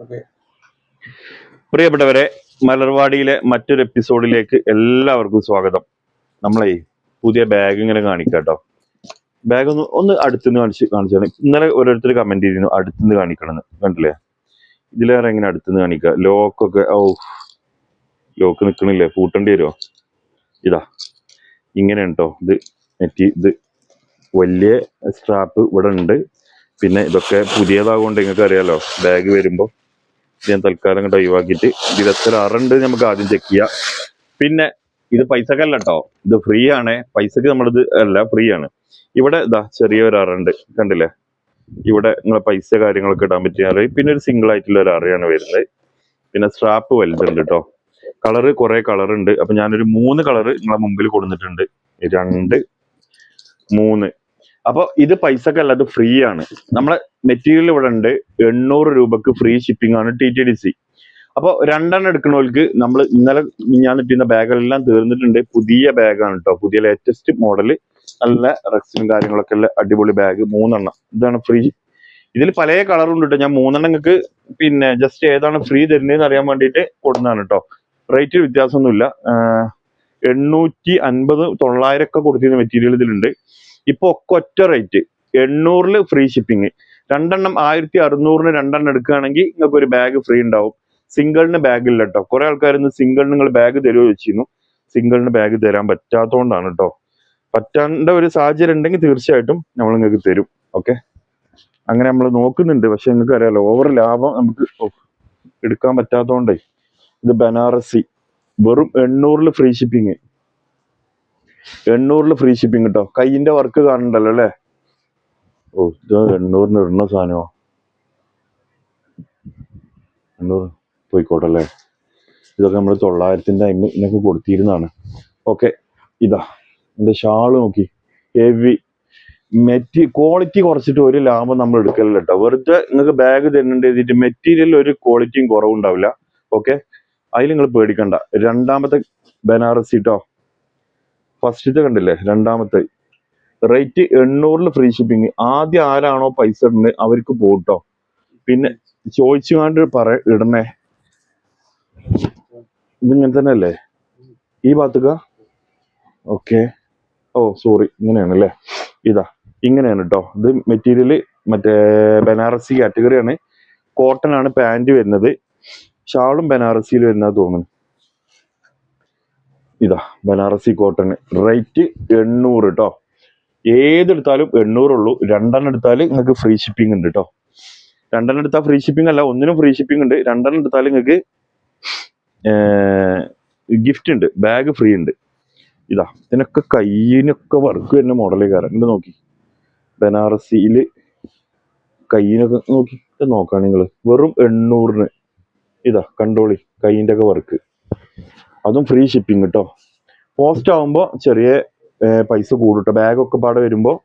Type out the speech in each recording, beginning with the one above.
Okay. പ്രിയപ്പെട്ടവരെ, മലർവാടിയിലെ മറ്റൊരു എപ്പിസോഡിലേക്ക് എല്ലാവർക്കും സ്വാഗതം. നമ്മളെ പുതിയ ബാഗ് ഇങ്ങനെ കാണിക്കാട്ടോ. ബാഗ് ഒന്ന് അടുത്തുനിന്ന് കാണിച്ചാണ്. ഇന്നലെ ഓരോരുത്തർ കമന്റ് ചെയ്തിരുന്നു അടുത്തുനിന്ന് കാണിക്കണമെന്ന്. കണ്ടില്ലേ? ഇതിലേറെ എങ്ങനെ അടുത്തുനിന്ന് കാണിക്കുക? ലോക്കൊക്കെ ലോക്ക് നിൽക്കണില്ലേ? പൂട്ടേണ്ടി വരുമോ? ഇതാ ഇങ്ങനെയാണ് കേട്ടോ. ഇത് വലിയ സ്ട്രാപ്പ് ഇവിടെ ഉണ്ട്. പിന്നെ ഇതൊക്കെ പുതിയതാകൊണ്ട് നിങ്ങൾക്ക് അറിയാലോ, ബാഗ് വരുമ്പോൾ ഞാൻ തൽക്കാലം അങ്ങോട്ട് ഒഴിവാക്കിയിട്ട് ഇത് എത്ര അറുണ്ട് നമുക്ക് ആദ്യം ചെക്ക് ചെയ്യാം. പിന്നെ ഇത് പൈസക്കല്ല കേട്ടോ, ഇത് ഫ്രീ ആണ്. പൈസക്ക് നമ്മളിത് അല്ല, ഫ്രീ ആണ്. ഇവിടെ ഇതാ ചെറിയൊരു അറുണ്ട്, കണ്ടില്ലേ? ഇവിടെ നിങ്ങളെ പൈസ കാര്യങ്ങളൊക്കെ ഇടാൻ പറ്റിയ അറ, പിന്നെ ഒരു സിംഗിൾ ആയിട്ടുള്ള ഒരു അറയാണ് വരുന്നത്. പിന്നെ സ്ട്രാപ്പ് വലുതുണ്ട് കേട്ടോ. കളറ് കുറെ കളർ ഉണ്ട്. അപ്പൊ ഞാനൊരു 3 കളറ് നിങ്ങളെ മുമ്പിൽ കൊടുത്തിട്ടുണ്ട്. 2, 3. അപ്പൊ ഇത് പൈസക്കല്ല, അത് ഫ്രീ ആണ്. നമ്മളെ മെറ്റീരിയൽ ഇവിടെ ഉണ്ട്. 800 രൂപക്ക് ഫ്രീ ഷിപ്പിംഗ് ആണ് TTDC. അപ്പോൾ 2 എടുക്കണവർക്ക് നമ്മൾ ഇന്നലെ ഞാൻ ഇട്ടിരുന്ന ബാഗെല്ലാം തീർന്നിട്ടുണ്ട്. പുതിയ ബാഗാണ് കേട്ടോ, പുതിയ ലേറ്റസ്റ്റ് മോഡല്, നല്ല റെക്സിനും കാര്യങ്ങളൊക്കെ ഉള്ള അടിപൊളി ബാഗ് 3 ഇതാണ് ഫ്രീ. ഇതിൽ പല കളറുണ്ട് കേട്ടോ. ഞാൻ 3 നിങ്ങൾക്ക് പിന്നെ ജസ്റ്റ് ഏതാണ് ഫ്രീ തരുന്നതെന്ന് അറിയാൻ വേണ്ടിയിട്ട് കൊടുക്കുന്നതാണ് കേട്ടോ. റേറ്റ് വ്യത്യാസമൊന്നുമില്ല. 850, 900 ഒക്കെ കൊടുത്തിരുന്ന മെറ്റീരിയൽ ഇതിലുണ്ട്. ഇപ്പൊ ഒക്കെ ഒറ്റ റേറ്റ്, 800 ഫ്രീ ഷിപ്പിംഗ്. 2 1600 2 എടുക്കുകയാണെങ്കിൽ നിങ്ങൾക്ക് ഒരു ബാഗ് ഫ്രീ ഉണ്ടാവും. സിംഗിളിന് ബാഗ് ഇല്ല കേട്ടോ. കുറെ ആൾക്കാർ സിംഗിളിന് നിങ്ങൾ ബാഗ് തരുമോ ചോദിച്ചിരുന്നു. സിംഗിളിന് ബാഗ് തരാൻ പറ്റാത്തതുകൊണ്ടാണ് കേട്ടോ. പറ്റാണ്ട ഒരു സാഹചര്യം ഉണ്ടെങ്കിൽ തീർച്ചയായിട്ടും നമ്മൾ നിങ്ങൾക്ക് തരും. ഓക്കെ, അങ്ങനെ നമ്മൾ നോക്കുന്നുണ്ട്. പക്ഷെ നിങ്ങൾക്ക് അറിയാലോ, ഓവർ ലാഭം നമുക്ക് എടുക്കാൻ പറ്റാത്തതുകൊണ്ടേ. ഇത് ബനാറസി, വെറും 800 ഫ്രീ ഷിപ്പിംഗ്. 800 ഫ്രീ ഷിപ്പിംഗ് കേട്ടോ. കൈയിന്റെ വർക്ക് കാണണ്ടല്ലോ അല്ലേ? ഇത് 800 ഇടുന്ന സാധനമോ? 800 പോയിക്കോട്ടെ അല്ലേ? ഇതൊക്കെ നമ്മൾ 900 ഇതിനൊക്കെ കൊടുത്തിരുന്നതാണ്. ഓക്കെ, ഇതാ എന്റെ ഷാള് നോക്കി, ഹെവി ക്വാളിറ്റി കുറച്ചിട്ട് ഒരു ലാഭം നമ്മൾ എടുക്കലില്ല കേട്ടോ. വെറുതെ നിങ്ങൾക്ക് ബാഗ് തരുന്നുണ്ട് എഴുതിയിട്ട് മെറ്റീരിയൽ ഒരു ക്വാളിറ്റിയും കുറവുണ്ടാവില്ല. ഓക്കെ, അതിൽ നിങ്ങൾ പേടിക്കണ്ട. 2ാമത്തെ ബനാറസി കേട്ടോ. ഫസ്റ്റത്തെ കണ്ടില്ലേ? 2ാമത്തെ റേറ്റ് 800 ഫ്രീ ഷിപ്പിംഗ്. ആദ്യം ആരാണോ പൈസ ഇടുന്നത് അവർക്ക് പോട്ടോ. പിന്നെ ചോദിച്ചുകൊണ്ട് ഇടണേ. ഇതിങ്ങനെ തന്നെ അല്ലേ ഈ ഭാഗത്തുക? ഓക്കെ, സോറി, ഇങ്ങനെയാണ് അല്ലേ? ഇതാ ഇങ്ങനെയാണ് കേട്ടോ. ഇത് മെറ്റീരിയൽ മറ്റേ ബനാറസി കാറ്റഗറിയാണ്. കോട്ടൺ ആണ് പാന്റ് വരുന്നത്. ഷാളും ബനാറസിയിൽ വരുന്നത് തോന്നുന്നു. ഇതാ ബനാറസി കോട്ടൺ. റേറ്റ് 800 കേട്ടോ. ഏതെടുത്താലും 800 ഉള്ളൂ. 2 എടുത്താൽ നിങ്ങൾക്ക് ഫ്രീ ഷിപ്പിംഗ് ഉണ്ട് കേട്ടോ. 2 എടുത്താൽ ഫ്രീ ഷിപ്പിംഗ് അല്ല, ഒന്നിനും ഫ്രീ ഷിപ്പിംഗ് ഉണ്ട്. 2 എടുത്താൽ നിങ്ങൾക്ക് ഗിഫ്റ്റ് ഉണ്ട്, ബാഗ് ഫ്രീ ഉണ്ട്. ഇതാ ഇതിനൊക്കെ കയ്യിനൊക്കെ വർക്ക് വരുന്ന മോഡലേ കാരണം. ഇത് നോക്കി, ബനാറസിയിൽ കയ്യിനൊക്കെ നോക്കി നോക്കാണ് നിങ്ങൾ. വെറും 800. ഇതാ കണ്ടോളി, കയ്യിൻ്റെ ഒക്കെ വർക്ക്, അതും ഫ്രീ ഷിപ്പിംഗ് കേട്ടോ. പോസ്റ്റ് ആകുമ്പോൾ ചെറിയ പൈസ കൂടുട്ടോ. ബാഗൊക്കെ പാടെ വരുമ്പോൾ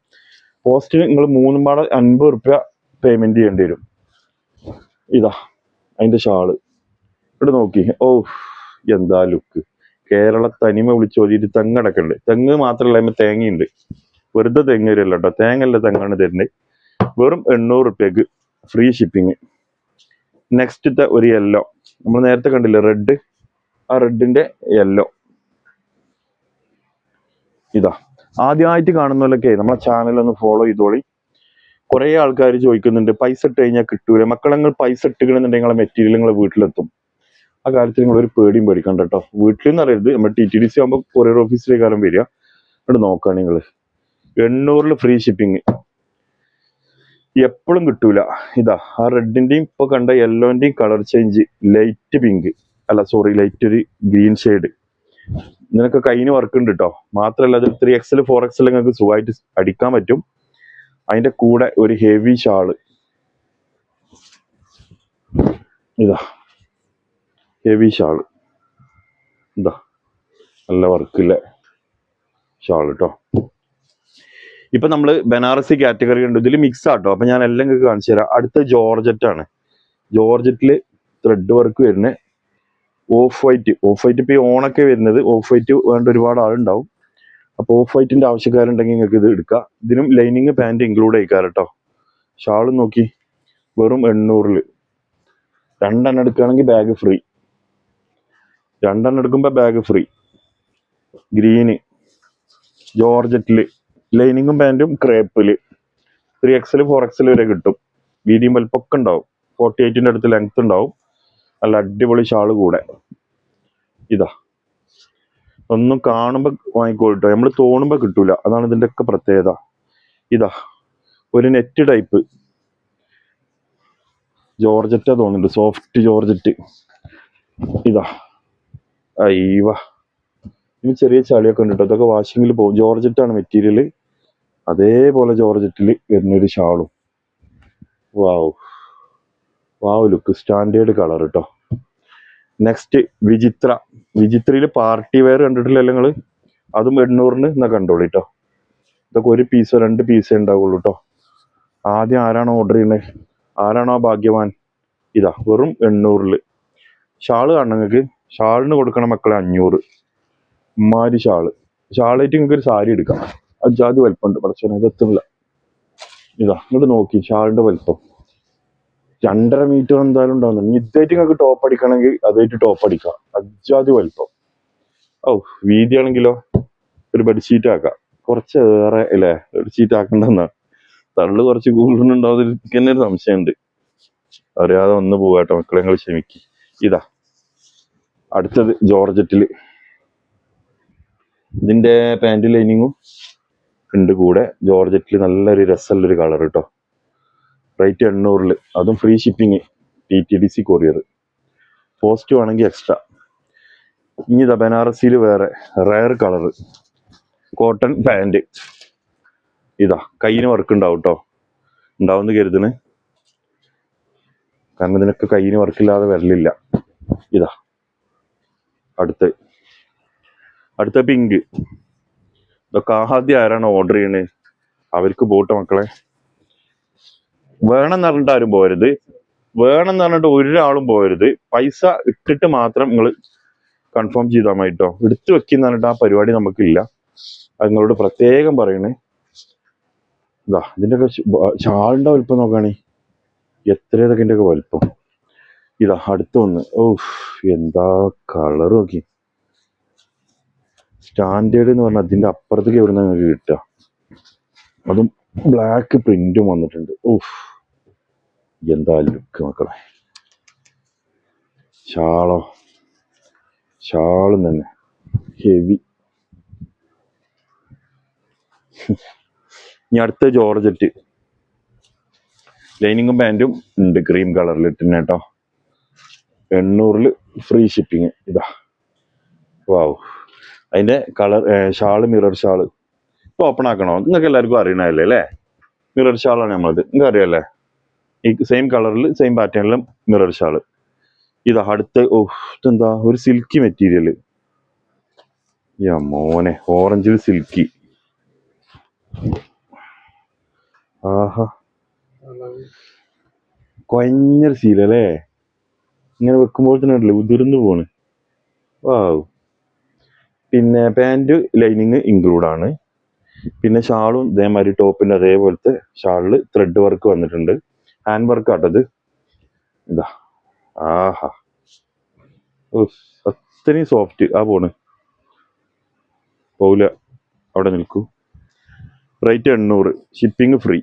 പോസ്റ്റിന് നിങ്ങൾ 3 പാടെ 50 റുപ്യ പേയ്മെന്റ് ചെയ്യേണ്ടി വരും. ഇതാ അതിന്റെ ഷാള് ഇവിടെ നോക്കി. എന്താ ലുക്ക്! കേരള തനിമ വിളിച്ചോതിയിട്ട് തെങ്ങടക്കുണ്ട്. തെങ്ങ് മാത്രമല്ല, അതിന് തേങ്ങയുണ്ട്. വെറുതെ തെങ്ങ് തരില്ല കേട്ടോ, തേങ്ങല്ല തെങ്ങാണ് തരുന്നത്. വെറും 800 റുപ്യക്ക് ഫ്രീ ഷിപ്പിംഗ്. നെക്സ്റ്റത്തെ ഒരു യെല്ലോ, നമ്മൾ നേരത്തെ കണ്ടില്ലേ റെഡ്, ആ റെഡിന്റെ യെല്ലോ. ഇതാ ആദ്യമായിട്ട് കാണുന്നവരൊക്കെ നമ്മളെ ചാനൽ ഒന്ന് ഫോളോ ചെയ്തോളി. കുറെ ആൾക്കാർ ചോദിക്കുന്നുണ്ട് പൈസ ഇട്ട് കഴിഞ്ഞാൽ കിട്ടൂല. മക്കളങ്ങൾ പൈസ ഇട്ടുകണെന്നുണ്ടെങ്കിൽ നിങ്ങളെ മെറ്റീരിയൽ നിങ്ങളെ വീട്ടിലെത്തും. ആ കാര്യത്തിൽ നിങ്ങൾ ഒരു പേടിയും പേടിക്കണ്ട കേട്ടോ. വീട്ടിൽ നിന്ന് അറിയരുത്, നമ്മൾ TTDC ആകുമ്പോൾ കൊറിയർ ഓഫീസിലേക്കാരം വരിക. എന്നിട്ട് നോക്കുക നിങ്ങൾ. 800 ഫ്രീ ഷിപ്പിംഗ് എപ്പോഴും കിട്ടൂല. ഇതാ ആ റെഡിന്റെയും ഇപ്പൊ കണ്ട യെല്ലോന്റെയും കളർ ചേഞ്ച്, ലൈറ്റ് പിങ്ക് അല്ല സോറി, ലൈറ്റ് ഒരു ഗ്രീൻ ഷെയ്ഡ്. ഇതിനൊക്കെ കയ്യിന് വർക്ക് ഉണ്ട് കേട്ടോ. മാത്രമല്ല അത് 3XL 4XL നിങ്ങൾക്ക് സുഖമായിട്ട് അടിക്കാൻ പറ്റും. അതിന്റെ കൂടെ ഒരു ഹെവി ഷാള്. ഇതാ ഹെവി ഷാള്, ഇതാ നല്ല വർക്കില്ല ഷാൾ കേട്ടോ. ഇപ്പൊ നമ്മള് ബനാറസി കാറ്റഗറി ഉണ്ട്. ഇതിൽ മിക്സ് ആട്ടോ. അപ്പൊ ഞാൻ എല്ലാം നിങ്ങൾക്ക് കാണിച്ചു തരാം. അടുത്ത ജോർജറ്റ് ആണ്. ജോർജറ്റില് ത്രെഡ് വർക്ക് വരുന്നത്. ഓഫ് വൈറ്റ് ഇപ്പൊ ഈ ഓണൊക്കെ വരുന്നത്. ഓഫ് വൈറ്റ് വേണ്ട ഒരുപാട് ആളുണ്ടാവും. അപ്പൊ ഓഫ് വൈറ്റിന്റെ ആവശ്യക്കാരുണ്ടെങ്കിൽ നിങ്ങൾക്ക് ഇത് എടുക്കാം. ഇതിനും ലൈനിങ് പാന്റ് ഇൻക്ലൂഡ് ആയിക്കാറ് കേട്ടോ. ഷാളും നോക്കി, വെറും 800. രണ്ടെണ്ണം എടുക്കുകയാണെങ്കിൽ ബാഗ് ഫ്രീ. രണ്ടെണ്ണം എടുക്കുമ്പോൾ ബാഗ് ഫ്രീ. ഗ്രീന് ജോർജറ്റില് ലൈനിങ്ങും പാൻറ്റും ക്രേപ്പില് 3XL 4XL വരെ കിട്ടും. വീതിയും വലിപ്പൊക്കെ ഉണ്ടാവും. 48ന്റെ അടുത്ത് ലെങ്ത് ഉണ്ടാവും. നല്ല അടിപൊളി ഷാള് കൂടെ. ഇതാ ഒന്നും കാണുമ്പോൾ വാങ്ങിക്കോട്ടോ, നമ്മൾ തോന്നുമ്പോൾ കിട്ടൂല. അതാണ് ഇതിന്റെ ഒക്കെ പ്രത്യേകത. ഇതാ ഒരു നെറ്റ് ടൈപ്പ് ജോർജറ്റാ തോന്നുന്നുണ്ട്, സോഫ്റ്റ് ജോർജറ്റ്. ഇതാ അയ്യവ ഇനി ചെറിയ ചളിയൊക്കെ ഉണ്ട് കേട്ടോ. അതൊക്കെ വാഷിങ്ങിൽ പോകും. ജോർജറ്റാണ് മെറ്റീരിയൽ. അതേപോലെ ജോർജറ്റിൽ വരുന്നൊരു ഷാളും. വാവ് വാവ് ലുക്ക്, സ്റ്റാൻഡേർഡ് കളർ കേട്ടോ. നെക്സ്റ്റ് വിചിത്ര. വിചിത്രയിൽ പാർട്ടി വെയർ കണ്ടിട്ടില്ല നിങ്ങൾ? അതും 800-ന് എന്നാ കണ്ടോളൂ കേട്ടോ. ഇതൊക്കെ ഒരു പീസോ 2 പീസേ ഉണ്ടാവുള്ളൂ കേട്ടോ. ആദ്യം ആരാണോ ഓർഡർ ചെയ്യുന്നത്, ആരാണോ ഭാഗ്യവാൻ, ഇതാ വെറും 800-ല് ഷാള് കാണണം നിങ്ങൾക്ക്. ഷാളിന് കൊടുക്കണം മക്കളെ 500. ഉമ്മാരി ഷാളായിട്ട് നിങ്ങൾക്ക് ഒരു സാരി എടുക്കാം. അജാതി വലിപ്പമുണ്ട്. പഠിച്ചോനെ ഇതെത്തില്ല. ഇതാ ഇങ്ങോട്ട് നോക്കി ഷാളിന്റെ വലിപ്പം 2.5 മീറ്റർ എന്തായാലും ഉണ്ടാവുന്നുണ്ട്. ഇതായിട്ട് നിങ്ങൾക്ക് ടോപ്പ് അടിക്കണമെങ്കിൽ അതായിട്ട് ടോപ്പ് അടിക്കാം. അജാതി വലിപ്പം. ഓ വീതിയാണെങ്കിലോ ഒരു ബെഡ്ഷീറ്റ് ആക്കാം. കുറച്ച് ഏറെ അല്ലേ ബെഡ്ഷീറ്റ് ആക്കണ്ടെന്നാ. തള്ളു കുറച്ച് കൂടുതലുണ്ടാവും. എനിക്ക് തന്നെ ഒരു സംശയമുണ്ട്. അറിയാതെ ഒന്ന് പോകാട്ടോ മക്കളെ, നിങ്ങൾ ക്ഷമിക്കും. ഇതാ അടുത്തത് ജോർജറ്റില്. ഇതിന്റെ പാൻറ് ലൈനിങ്ങും ഉണ്ട് കൂടെ. ജോർജറ്റിൽ നല്ലൊരു രസമുള്ളൊരു കളർ കേട്ടോ. റേറ്റ് 800-ല്. അതും free shipping, TTDC courier. Post വേണമെങ്കിൽ എക്സ്ട്രാ. ഇനി ഇതാ ബനാറസിയിൽ വേറെ റയർ കളർ കോട്ടൺ പാൻറ്. ഇതാ കയ്യിന് വർക്ക് ഉണ്ടാവും കേട്ടോ. ഉണ്ടാവുമെന്ന് കരുതണ്, കാരണം ഇതിനൊക്കെ കയ്യിന് വർക്കില്ലാതെ വരലില്ല. ഇതാ അടുത്ത പിങ്ക്. ഇതൊക്കെ ആദ്യം ആരാണ് ഓർഡർ ചെയ്യണത് അവർക്ക് പോട്ടെ മക്കളെ. വേണമെന്ന് പറഞ്ഞിട്ട് ആരും പോരുത്. വേണമെന്ന് പറഞ്ഞിട്ട് ഒരാളും പോരുത്. പൈസ ഇട്ടിട്ട് മാത്രം നിങ്ങൾ കൺഫേം ചെയ്താൽ മതി കേട്ടോ. എടുത്തു വെക്കുന്ന പറഞ്ഞിട്ട് ആ പരിപാടി നമുക്കില്ല. അത് നിങ്ങളോട് പ്രത്യേകം പറയണേ. ഇതാ ഇതിൻ്റെയൊക്കെ ഷാളിൻ്റെ വലിപ്പം നോക്കുകയാണെ എത്രയൊക്കെ ഇതിൻ്റെയൊക്കെ വലിപ്പം. ഇതാ അടുത്ത ഒന്ന്. ഓ എന്താ കളർ നോക്കി. സ്റ്റാൻഡേർഡ് എന്ന് പറഞ്ഞാൽ അതിൻ്റെ അപ്പുറത്തേക്ക് എവിടെ നിന്ന് നിങ്ങൾക്ക് കിട്ടുക. അതും ബ്ലാക്ക് പ്രിന്റും വന്നിട്ടുണ്ട്. ഓഫ് എന്താ ലുക്ക് മക്കളെ. ഷാളും തന്നെ ഹെവി. ഇനി അടുത്ത ജോർജറ്റ് ലൈനിങ്ങും പാൻറ്റും ഉണ്ട് ക്രീം കളറിൽ ഇട്ടിന് കേട്ടോ. 800-ല് ഫ്രീ ഷിപ്പിങ്. ഇതാ വാവ്. അതിന്റെ കളർ ഷാള് മിറർ ഷാള്. ഇപ്പൊ ഓപ്പൺ ആക്കണോ? നിങ്ങൾക്ക് എല്ലാവർക്കും അറിയണല്ലേ അല്ലേ? മിറർ ഷാളാണ് നമ്മളത്. നിങ്ങൾക്ക് അറിയാല്ലേ? ഈ സെയിം കളറിൽ സെയിം പാറ്റേണിലും മിറർ ഷാള്. ഇതാ അടുത്ത. ഇതെന്താ ഒരു സിൽക്കി മെറ്റീരിയല്. മോനെ ഓറഞ്ചിൽ സിൽക്കി. ആഹാ കൊഞ്ഞൊരു ശീലല്ലേ. ഇങ്ങനെ വെക്കുമ്പോൾ തന്നെ ഉണ്ടല്ലോ ഉതിർന്നു പോണ്. വാവ്. പിന്നെ പാൻറ് ലൈനിങ് ഇൻക്ലൂഡ് ആണ്. പിന്നെ ഷാളും ഇതേമാതിരി ടോപ്പിന്റെ അതേപോലത്തെ ഷാളില് ത്രെഡ് വർക്ക് വന്നിട്ടുണ്ട്. ഹാൻഡ് വർക്ക് ആട്ടത്. ഇതാ ആഹാ അത്രയും സോഫ്റ്റ്. പോണ് പോവില്ല, അവിടെ നിൽക്കൂ. Rate 800, shipping free.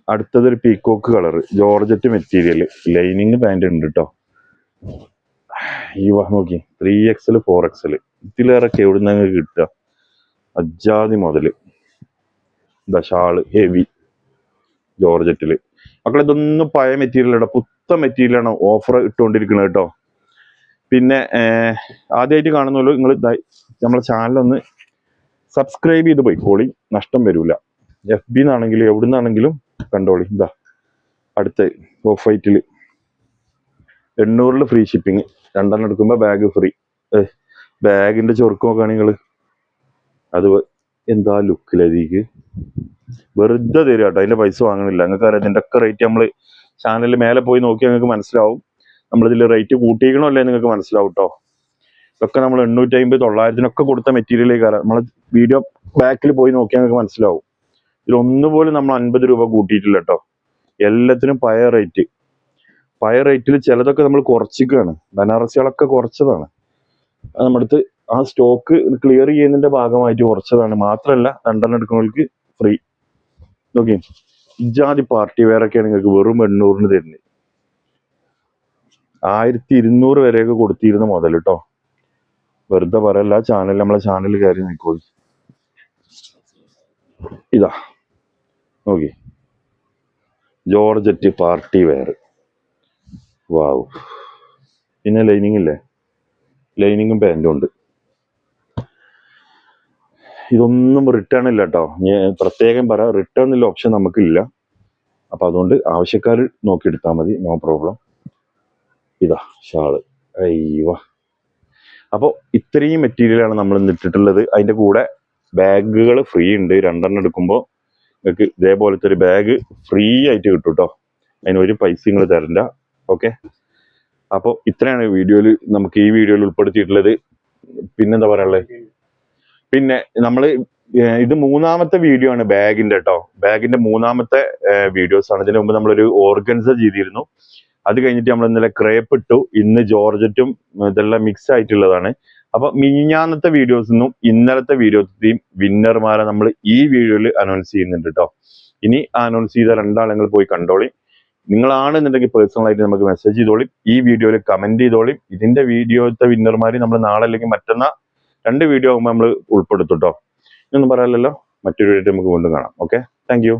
അടുത്തതൊരു peacock colour georgette material lining pant ഉണ്ട് കേട്ടോ. ഈ നോക്കി 3XL 4XL ഇതിലേറൊക്കെ എവിടുന്ന കിട്ടുക. അജാതി മുതല്. ഇതാ ഷാള് ഹെവി ജോർജറ്റില്. മക്കളെ ഇതൊന്നും പഴയ മെറ്റീരിയൽ കേട്ടോ, പുത്ത മെറ്റീരിയലാണ് ഓഫർ ഇട്ടുകൊണ്ടിരിക്കുന്നത് കേട്ടോ. പിന്നെ ആദ്യമായിട്ട് കാണുന്നല്ലോ നിങ്ങൾ നമ്മളെ ചാനലൊന്ന് സബ്സ്ക്രൈബ് ചെയ്ത് പോയിക്കോളി, നഷ്ടം വരില്ല. FB നിന്നാണെങ്കിലും എവിടെ നിന്നാണെങ്കിലും കണ്ടോളി. ഇതാ അടുത്ത ഓഫ് വൈറ്റില് 800-ല് ഫ്രീ ഷിപ്പിങ്. 2 എടുക്കുമ്പോൾ ബാഗ് ഫ്രീ. ബാഗിന്റെ ചൊറുക്ക് നോക്കുകയാണെങ്കിൽ നിങ്ങൾ അത് എന്താ ലുക്കിലേക്ക് വെറുതെ തരിക കേട്ടോ. അതിന്റെ പൈസ വാങ്ങണില്ല. നിങ്ങൾക്ക് അറിയാം ഇതിന്റെ ഒക്കെ റേറ്റ് നമ്മൾ ചാനലിൽ മേലെ പോയി നോക്കിയാൽ നിങ്ങൾക്ക് മനസ്സിലാവും. നമ്മളിതിൽ റേറ്റ് കൂട്ടിയിക്കണോ അല്ലേ നിങ്ങൾക്ക് മനസ്സിലാവും കേട്ടോ. ഇതൊക്കെ നമ്മൾ 850, 900-നൊക്കെ കൊടുത്ത മെറ്റീരിയലേക്ക് കയറാം. നമ്മളെ വീഡിയോ ബാക്കിൽ പോയി നോക്കിയാൽ നിങ്ങൾക്ക് മനസ്സിലാവും. ഇതിലൊന്നുപോലും നമ്മൾ 50 രൂപ കൂട്ടിയിട്ടില്ല കേട്ടോ. എല്ലാത്തിനും പഴയ റേറ്റ്. പഴയ റേറ്റിൽ ചിലതൊക്കെ നമ്മൾ കുറച്ചിക്കാണ്, ബനാറസികളൊക്കെ കുറച്ചതാണ്. അത് നമ്മുടെ അടുത്ത് ആ സ്റ്റോക്ക് ക്ലിയർ ചെയ്യുന്നതിന്റെ ഭാഗമായിട്ട് കുറച്ചതാണ്. മാത്രമല്ല 2 എടുക്കുന്നവർക്ക് ഫ്രീ. ഓക്കെ, ഇജാതി പാർട്ടി വെയർ ഒക്കെയാണ് നിങ്ങൾക്ക് വെറും 800 തരുന്നത്. 1200 വരെയൊക്കെ കൊടുത്തിരുന്ന മുതൽ കേട്ടോ. വെറുതെ പറയല്ല, നമ്മളെ ചാനൽ കയറി നോക്കോളൂ. ഇതാ നോക്കി, ജോർജറ്റ് പാർട്ടി വെയർ. വാവ്. പിന്നെ ലൈനിങ് ഇല്ലേ, ലൈനിങ്ങും പാൻറ്റും ഉണ്ട്. ഇതൊന്നും റിട്ടേൺ ഇല്ല കേട്ടോ. ഞാൻ പ്രത്യേകം പറയാം, റിട്ടേൺ എന്നുള്ള ഓപ്ഷൻ നമുക്കില്ല. അപ്പൊ അതുകൊണ്ട് ആവശ്യക്കാർ നോക്കിയെടുത്താൽ മതി, നോ പ്രോബ്ലം. ഇതാ ഷാള്. അയ്യോ, അപ്പോൾ ഇത്രയും മെറ്റീരിയലാണ് നമ്മൾ ഇന്ന് ഇട്ടിട്ടുള്ളത്. അതിന്റെ കൂടെ ബാഗുകൾ ഫ്രീ ഉണ്ട്. 2 എടുക്കുമ്പോൾ നിങ്ങൾക്ക് ഇതേപോലത്തെ ഒരു ബാഗ് ഫ്രീ ആയിട്ട് കിട്ടും കേട്ടോ. അതിനൊരു പൈസ നിങ്ങൾ തരണ്ട. ഓക്കെ, അപ്പോൾ ഇത്രയാണ് വീഡിയോയിൽ നമുക്ക് ഈ വീഡിയോയിൽ ഉൾപ്പെടുത്തിയിട്ടുള്ളത്. പിന്നെന്താ പറയാനുള്ളത്, പിന്നെ നമ്മൾ ഇത് 3ാമത്തെ വീഡിയോ ആണ് ബാഗിന്റെ കേട്ടോ. ബാഗിന്റെ 3ാമത്തെ വീഡിയോസ് ആണ്. ഇതിനു മുമ്പ് നമ്മളൊരു ഓർഗൻസ ചെയ്തിരുന്നു. അത് കഴിഞ്ഞിട്ട് നമ്മൾ ഇന്നലെ ക്രേപ്പ് ഇട്ടു. ഇന്ന് ജോർജറ്റും ഇതെല്ലാം മിക്സ് ആയിട്ടുള്ളതാണ്. അപ്പൊ മിനിഞ്ഞാന്നത്തെ വീഡിയോസിനും ഇന്നലത്തെ വീഡിയോസിന്റെയും വിന്നർമാരെ നമ്മൾ ഈ വീഡിയോയിൽ അനൗൺസ് ചെയ്യുന്നുണ്ട് കേട്ടോ. ഇനി അനൗൺസ് ചെയ്ത 2 ആളുകൾ പോയി കണ്ടോളി. നിങ്ങളാണെന്നുണ്ടെങ്കിൽ പേഴ്സണലായിട്ട് നമുക്ക് മെസ്സേജ് ചെയ്തോളി, ഈ വീഡിയോയിൽ കമന്റ് ചെയ്തോളി. ഇതിന്റെ വീഡിയോത്തെ വിന്നർമാര് നമ്മൾ നാളെ അല്ലെങ്കിൽ മറ്റന്നാൾ 2 വീഡിയോ ആകുമ്പോൾ നമ്മൾ ഉൾപ്പെടുത്തും കേട്ടോ. ഇതൊന്നും പറയാനല്ലോ, മറ്റൊരു വീഡിയോ നമുക്ക് വീണ്ടും കാണാം. Okay, thank you.